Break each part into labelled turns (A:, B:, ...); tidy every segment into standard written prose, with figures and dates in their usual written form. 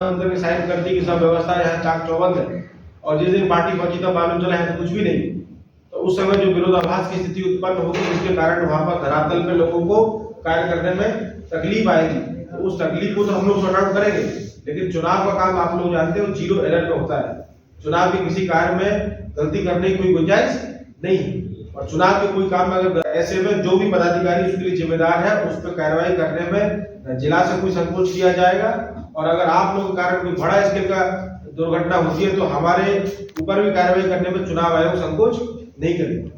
A: अंदर में साइन कर दी कि सब व्यवस्था यहाँ चाक चौबंद है और जिस दिन पार्टी पहुंची तब मालूम चला है तो कुछ भी नहीं। तो उस समय जो विरोधाभास की स्थिति उत्पन्न होगी जिसके कारण वहां पर धरातल पे लोगों को कार्य करने में तकलीफ आएगी, तो उस तकलीफ को तो हम लोग सॉर्ट आउट करेंगे। लेकिन चुनाव का काम आप लोग जानते हो जीरो एरर में होता है। चुनाव के किसी कार्य में गलती करने की कोई गुंजाइश नहीं है और चुनाव के कोई काम में अगर ऐसे में जो भी पदाधिकारी उसके लिए जिम्मेदार है उस पर कार्रवाई करने में जिला से कोई संकोच किया जाएगा। और अगर आप लोगों के कारण कोई बड़ा स्केल का दुर्घटना होती है तो हमारे ऊपर भी कार्रवाई करने में चुनाव आयोग संकोच नहीं करेगा।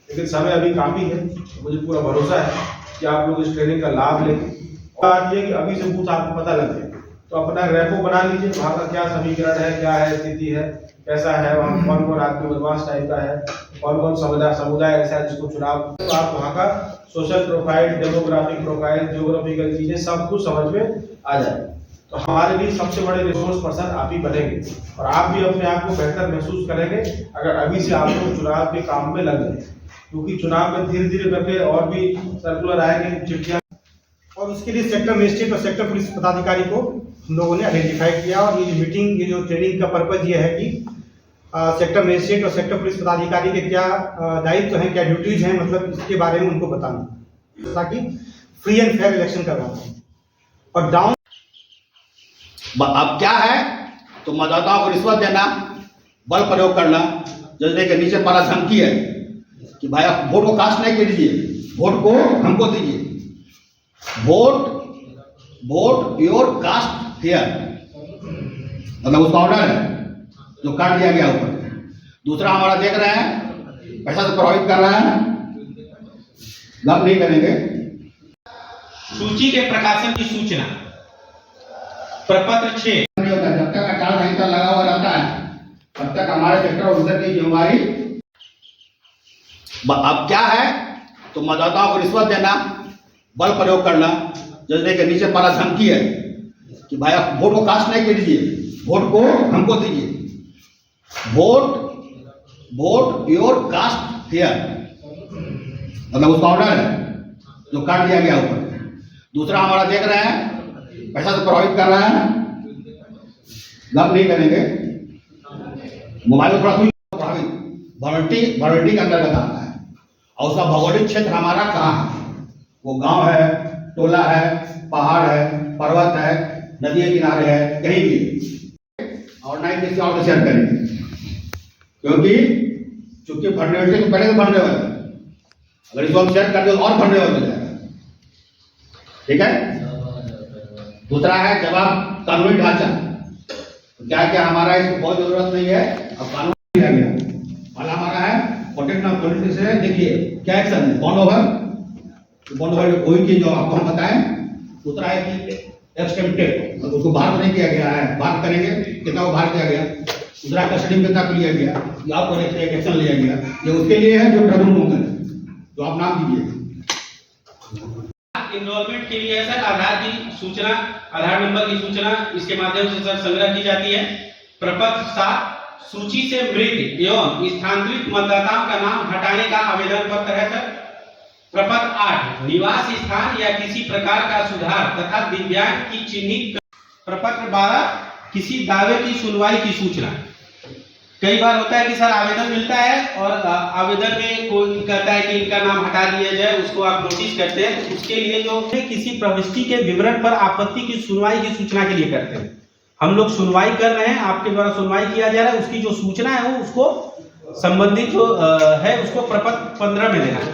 A: लेकिन समय अभी काफी है, मुझे पूरा भरोसा है कि आप लोग इस ट्रेनिंग का लाभ लेंगे। और बात यह कि अभी से बूथ आपको पता लग जाए तो अपना रेपो बना लीजिए, वहाँ का क्या समीकरण है, क्या है स्थिति है, कैसा है, वहाँ कौन कौन आदमी बदमाश टाइप का है, कौन कौन समुदाय ऐसा है जिसको चुनाव, तो आप वहाँ का social profile, demographic profile, geographical चीजें सब कुछ समझ में आ जाए। तो हमारे लिए सबसे बड़े रिसोर्स पर्सन आप ही बनेंगे और आप भी अपने आप को बेहतर महसूस करेंगे अगर अभी से आप लोग चुनाव के काम में लग जाए, क्योंकि चुनाव में धीरे धीरे करके और भी सर्कुलर आएंगे, चिट्ठियां,
B: और उसके लिए सेक्टर मजिस्ट्रेट और सेक्टर पुलिस पदाधिकारी को हम लोगों ने आइडेंटिफाई किया। और ये मीटिंग, ये जो ट्रेनिंग का पर्पज ये है कि सेक्टर मजिस्ट्रेट और सेक्टर पुलिस पदाधिकारी के क्या दायित्व हैं, क्या ड्यूटीज हैं, मतलब इसके बारे में उनको बताना ताकि फ्री एंड फेयर इलेक्शन करवा पाए। और डाउन
C: अब क्या है तो मतदाताओं को रिश्वत देना, बल प्रयोग करना, जैसे कि नीचे पारा धमकी है कि भाई आप वोट को कास्ट नहीं कीजिए, वोट को हमको दीजिए, वोट योर कास्ट हियर, मतलब उसका ऑर्डर है जो काट दिया गया ऊपर। दूसरा हमारा देख रहे हैं पैसा तो प्रभावित कर रहा है, गप नहीं करेंगे।
D: सूची के प्रकाशन की सूचना प्रपत्र 6
C: जब तक आचार संहिता लगा हुआ रहता है तब तक हमारे सेक्टर ऑफिसर की जिम्मेवारी। अब क्या है तो मतदाताओं को रिश्वत देना, बल प्रयोग करना, जैसे कि नीचे पारा धमकी है कि भाई आप वोट को कास्ट नहीं कीजिए, वोट को हमको दीजिए, वोट योर कास्ट हियर, मतलब उसका ऑर्डर है जो काट दिया गया ऊपर। दूसरा हमारा देख रहे हैं पैसा तो प्रभावित कर रहा है, गप नहीं करेंगे। मोबाइल थोड़ा प्रभावित वॉलंटी के अंतर्गत आता है और उसका भौगोलिक क्षेत्र हमारा कहाँ है, वो गांव है, टोला है, पहाड़ है, पर्वत है, नदी के किनारे है, कहीं भी। और ना ही किसी और से शेयर करेंगे क्योंकि चूंकि vulnerability तो पहले तो बढ़ने वाला है, अगर इसको हम शेयर कर दे तो और बढ़ने वाला हो जाएगा। ठीक है। दूसरा है जवाब कानूनी ढांचा, तो क्या क्या हमारा इसको बहुत जरूरत नहीं है, अब कानून दिया गया वाला हमारा है प्रोटेक्ट ऑफ पॉलिटिक्स है। देखिए क्या एक्शन है, बॉन्ड ओवर कोई चीज जो आपको हम बताएं। दूसरा है कि एक्सटेम्प्टेड, उसको बाहर नहीं किया गया है, बात करेंगे कितना को बाहर किया गया। दूसरा कस्टडी में कितना को लिया गया, आपको एक्शन लिया गया, ये उसके लिए है जो ट्रिब्यूनल होकर है, तो आप नाम कीजिए।
D: इनरोलमेंट के लिए सर आधार की सूचना, आधार नंबर की सूचना इसके माध्यम से सर संग्रह की जाती है। प्रपत्र 7 सूची से मृत एवं स्थानांतरित मतदाताओं का नाम हटाने का आवेदन पत्र है सर। प्रपत्र 8 निवास स्थान या किसी प्रकार का सुधार तथा दिव्यांग की चिन्हित। प्रपत्र 12 किसी दावे की सुनवाई की सूचना। कई बार होता है कि सर आवेदन मिलता है और आवेदन में कोई कहता है कि इनका नाम हटा दिया जाए, उसको आप नोटिस करते हैं, तो उसके लिए जो किसी प्रविष्टि के विवरण पर आपत्ति की सुनवाई की सूचना के लिए करते हैं। हम लोग सुनवाई कर रहे हैं, आपके द्वारा सुनवाई किया जा रहा है, उसकी जो सूचना है वो उसको संबंधित जो है उसको प्रपत्र 15 में देना है।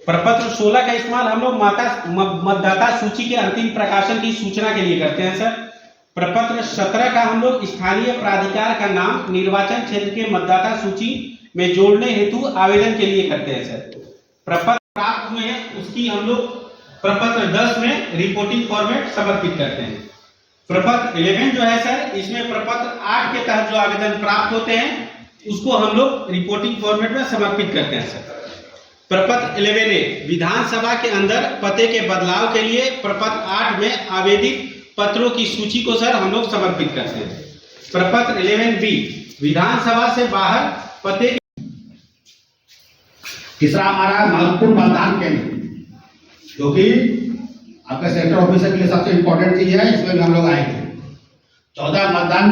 D: प्रपत्र 16 का इस्तेमाल हम लोग मतदाता सूची के अंतिम प्रकाशन की सूचना के लिए करते हैं सर। प्रपत्र 17 का हम लोग स्थानीय प्राधिकार का नाम निर्वाचन क्षेत्र के मतदाता सूची में जोड़ने हेतु आवेदन के लिए करते हैं सर। प्रपत्र प्राप्त हुए हैं उसकी हम लोग प्रपत्र 10 में रिपोर्टिंग फॉर्मेट समर्पित करते हैं। प्रपत्र 11 जो है सर, इसमें प्रपत्र 8 के तहत जो आवेदन प्राप्त होते हैं उसको हम लोग रिपोर्टिंग फॉर्मेट में समर्पित करते हैं सर। प्रपत्र 11A विधानसभा के अंदर पते के बदलाव के लिए प्रपत्र 8 में आवेदित पत्रों की सूची को सर हम लोग समर्पित करते हैं। प्रपत्र 11B विधानसभा से बाहर पते।
C: तीसरा हमारा महत्वपूर्ण मतदान केंद्र, जो कि आपके सेक्टर ऑफिसर के लिए सबसे इंपॉर्टेंट चीज है, इसमें भी हम लोग आएंगे। 14 मतदान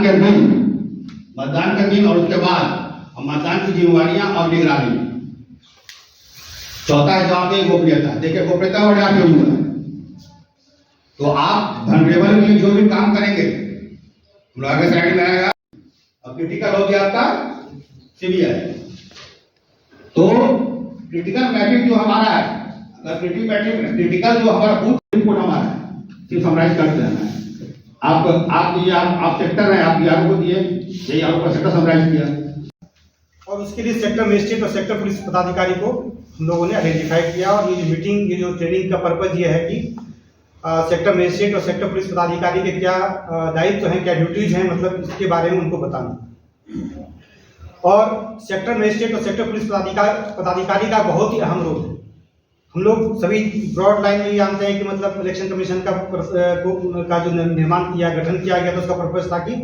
C: के दिन और उसके बाद मतदान की जिम्मेवारियां और निगरानी। चौथा है जवाब है गोपनीयता। देखिए गोपनीयता और यहाँ पे हुआ है, तो आप वल्नरेबल के लिए जो भी काम करेंगे हम लोग आगे स्लाइड में आएगा। अब क्रिटिकल हो गया आपका सीबीआई, तो क्रिटिकल मैट्रिक जो हमारा है, अगर क्रिटिकल जो हमारा बूथ इनपुट हमारा है, सिर्फ समराइज कर देना है। आप सेक्टर है, आप यार को दिए, यही आपका सेक्टर समराइज किया,
B: और उसके लिए सेक्टर मजिस्ट्रेट और सेक्टर पुलिस पदाधिकारी को हम लोगों ने आइडेंटिफाई किया। और ये जो मीटिंग, ये जो ट्रेनिंग का पर्पज ये है कि सेक्टर मजिस्ट्रेट और सेक्टर पुलिस पदाधिकारी के क्या दायित्व हैं, क्या ड्यूटीज हैं, मतलब इसके बारे में उनको बताना। और सेक्टर मजिस्ट्रेट और सेक्टर पुलिस पदाधिकारी का बहुत ही अहम रोल है। हम लोग सभी ब्रॉड लाइन में जानते हैं कि मतलब इलेक्शन कमीशन का जो निर्माण किया, गठन किया गया, तो उसका पर्पज था कि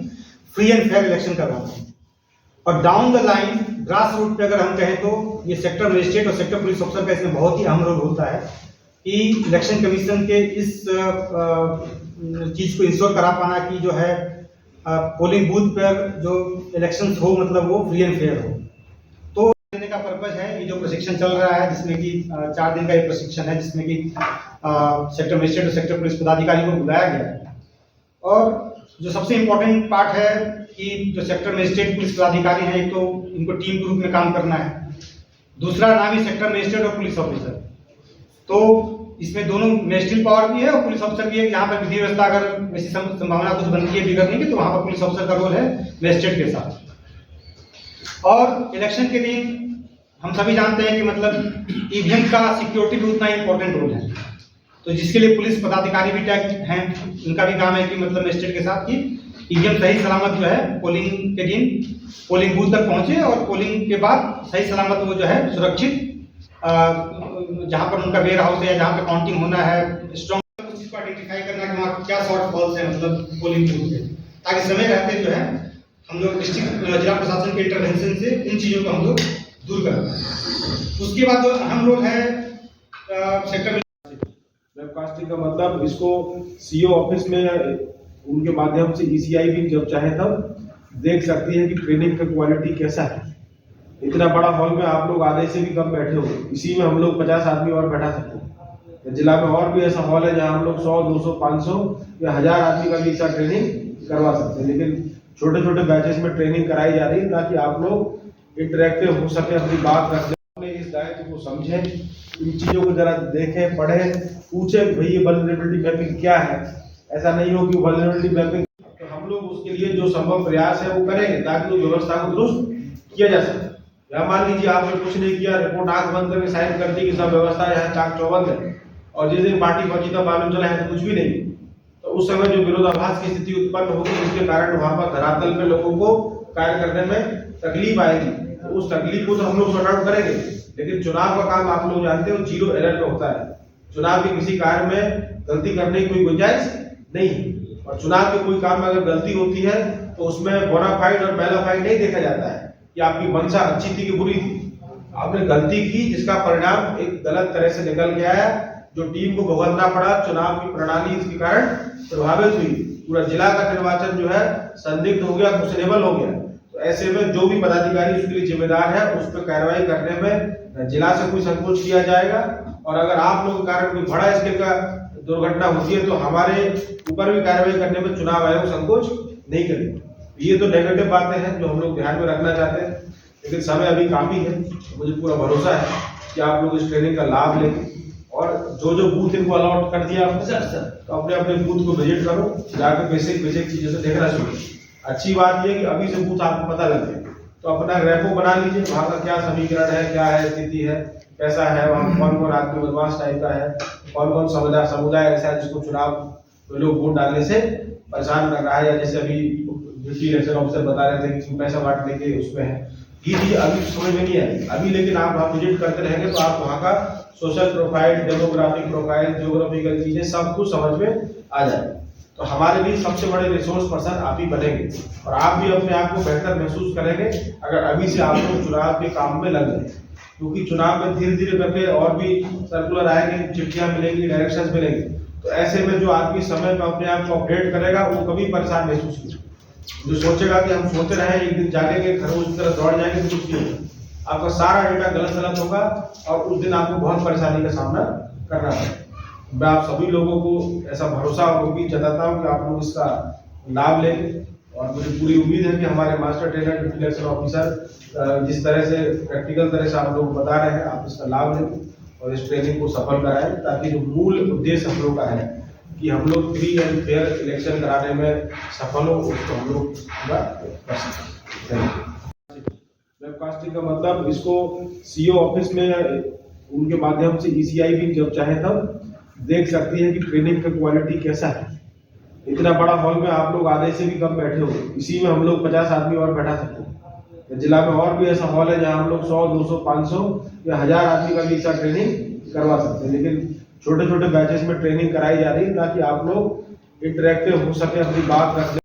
B: फ्री एंड फेयर इलेक्शन करवाना। और down the line grass root पे अगर हम कहें तो ये सेक्टर मजिस्ट्रेट और सेक्टर पुलिस ऑफिसर का इसमें बहुत ही अहम रोल होता है कि इलेक्शन कमीशन के इस चीज को इंश्योर करा पाना कि जो है पोलिंग बूथ पर जो इलेक्शन हो मतलब वो फ्री एंड फेयर हो। तो देने का पर्पज है ये जो प्रशिक्षण चल रहा है, जिसमें कि 4 दिन का ये प्रशिक्षण है, जिसमें कि सेक्टर मजिस्ट्रेट और सेक्टर पुलिस पदाधिकारी को बुलाया गया है। और जो सबसे इम्पोर्टेंट पार्ट है कि जो सेक्टर मजिस्ट्रेट पुलिस पदाधिकारी हैं, एक तो इनको टीम के रूप में काम करना है, दूसरा नाम ही सेक्टर मजिस्ट्रेट और पुलिस ऑफिसर। तो इसमें दोनों मजिस्ट्रेट पावर भी है और पुलिस ऑफिसर भी है। यहाँ पर विधि व्यवस्था अगर वैसी संभावना कुछ बनती है बिगड़ने की, तो वहाँ पर पुलिस ऑफिसर का रोल है मजिस्ट्रेट के साथ। और इलेक्शन के दिन हम सभी जानते हैं कि मतलब ईवीएम का सिक्योरिटी भी उतना इंपॉर्टेंट रोल है, तो जिसके लिए पुलिस पदाधिकारी भी टैग हैं, उनका भी काम है कि मतलब मजिस्ट्रेट के साथ कि ईवीएम सही सलामत जो है पोलिंग के दिन पोलिंग बूथ तक पहुंचे और पोलिंग के बाद सही सलामत वो जो है सुरक्षित जहां पर उनका वेयर हाउस है या जहां पे काउंटिंग होना है, स्ट्रॉन्ग उस चीज को आइडेंटिफाई करना कि वहाँ क्या शॉर्ट फॉल्स है मतलब पोलिंग बूथ के, ताकि समय रहते जो है हम लोग डिस्ट्रिक्ट जिला प्रशासन के इंटरवेंशन से इन चीजों को हम लोग दूर करना है। उसके बाद जो अहम रोल है सेक्टर
A: वेबकास्टिंग का मतलब इसको सीओ ऑफिस में उनके माध्यम से ईसीआई भी जब चाहे तब देख सकती है कि ट्रेनिंग का क्वालिटी कैसा है। इतना बड़ा हॉल में आप लोग आधे से भी कम बैठे हो, इसी में हम लोग 50 आदमी और बैठा सकते हैं। जिला में और भी ऐसा हॉल है जहां हम लोग 100, 200, 500 या 1000 आदमी का भी ऐसा ट्रेनिंग करवा सकते हैं, लेकिन छोटे छोटे बैचेस में ट्रेनिंग कराई जा रही है ताकि आप लोग इंटरेक्टिव हो सके, अपनी बात रख सकें, इस दायित्व को समझें, इन चीजों को जरा देखें, पढ़ें, पूछें भाई ये वल्नरेबिलिटी मैपिंग क्या है। ऐसा नहीं हो कि वल्नरेबिलिटी मैपिंग, तो हम लोग उसके लिए जो संभव प्रयास है वो करेंगे ताकि वो व्यवस्था को दुरुस्त किया जा सके। या मान लीजिए आपने कुछ नहीं किया, रिपोर्ट आंख बंद करके साइन कर दी कि सब व्यवस्था यहाँ चाक चौबंद है, और जिस दिन पार्टी पहुंची तो मालूम चला है तो कुछ भी नहीं, तो उस समय जो विरोधाभास की स्थिति उत्पन्न होगी जिसके कारण वहां पर धरातल पे लोगों को कार्य करने में तकलीफ आएगी, तो उस तकलीफ को तो हम लोग सॉर्ट आउट करेंगे। लेकिन चुनाव का काम आप लोग जानते हो 0 एरर पे होता है। चुनाव के किसी कार्य में गलती करने की कोई गुंजाइश नहीं है, और चुनाव के कोई काम में अगर गलती होती है तो उसमें बोनाफाइड और मेलाफाइड नहीं देखा जाता है कि आपकी मंशा अच्छी थी कि बुरी थी। आपने गलती की जिसका परिणाम एक गलत तरह से निकल के आया, जो टीम को भुगतना पड़ा, चुनाव की प्रणाली इसके कारण प्रभावित हुई, पूरा जिला का निर्वाचन जो है संदिग्ध हो गया, क्वेश्चनेबल हो गया। तो ऐसे में जो भी पदाधिकारी उसके लिए जिम्मेदार है उस पर कार्रवाई करने में जिला से कोई संकोच किया जाएगा, और अगर आप लोगों के कारण कोई बड़ा स्केल का दुर्घटना होती है तो हमारे ऊपर भी कार्रवाई करने में चुनाव आयोग संकोच नहीं करेगा। ये तो नेगेटिव बातें हैं जो हम लोग ध्यान में रखना चाहते हैं, लेकिन समय अभी काफी है, तो मुझे पूरा भरोसा है कि आप लोग इस ट्रेनिंग का लाभ लेंगे। और जो जो बूथ इनको अलॉट कर दिया आपने सर, तो अपने अपने बूथ को विजिट करो, जाकर बेसिक चीजों से देखना शुरू। अच्छी बात यह कि अभी से बूथ आपको पता लग गया, तो अपना रेपो बना लीजिए, वहाँ का क्या समीकरण है, क्या है स्थिति है, कैसा है, वहाँ कौन कौन आदमी बदमाश टाइप का है, कौन कौन समुदाय ऐसा है जिसको चुनाव में लोग वोट डालने से परेशान कर रहा है, या जैसे अभी ड्यूटी इलेक्शन ऑफिसर बता रहे थे कि पैसा बांटने के उसमें है, ये चीज अभी समझ में नहीं आई अभी, लेकिन आप वहाँ विजिट करते रहेंगे तो आप वहाँ का social profile, demographic profile, geographical चीजें सब कुछ समझ में आ जाएगी। तो हमारे लिए सबसे बड़े रिसोर्स पर्सन आप ही बनेंगे, और आप भी अपने आप को बेहतर महसूस करेंगे अगर अभी से आप लोग चुनाव के काम में लग जाए, क्योंकि चुनाव में धीरे धीरे करके और भी सर्कुलर आएंगे, चिट्ठियां मिलेंगी, डायरेक्शंस मिलेंगे, तो ऐसे में जो आदमी समय पर अपने आप को अपडेट करेगा वो कभी परेशान महसूस नहीं। जो सोचेगा कि हम सोते रहे एक दिन जागेंगे खरगोश की तरह दौड़ जाएंगे तो कुछ नहीं होगा। आपका सारा डेटा गलत सलत होगा और उस दिन आपको बहुत परेशानी का सामना करना पड़ेगा। मैं आप सभी लोगों को ऐसा भरोसा और उम्मीद जताता हूँ कि आप लोग इसका लाभ लेंगे और मुझे पूरी उम्मीद है कि हमारे master trainer deputy election officer जिस तरह से प्रैक्टिकल तरह से आप लोग बता रहे हैं आप इसका लाभ लें और इस ट्रेनिंग को सफल कराएं, ताकि जो मूल उद्देश्य हम लोग का है कि हम लोग फ्री एंड फेयर इलेक्शन कराने में सफल हो, उसको हम लोग पूरा कर सकें। वेबकास्टिंग का मतलब इसको सीओ ऑफिस में उनके माध्यम से ईसीआई भी जब चाहे तब देख सकती है कि ट्रेनिंग का क्वालिटी कैसा है। इतना बड़ा हॉल में आप लोग आधे से भी कम बैठे हो, इसी में हम लोग 50 आदमी और बैठा सकते हैं। जिला में और भी ऐसा हॉल है जहां हम लोग 100, 200, 500 या 1000 आदमी का भी ऐसा ट्रेनिंग करवा सकते हैं, लेकिन छोटे छोटे बैचेस में ट्रेनिंग कराई जा रही है ताकि आप लोग इंटरेक्टिव हो सके, अपनी बात रख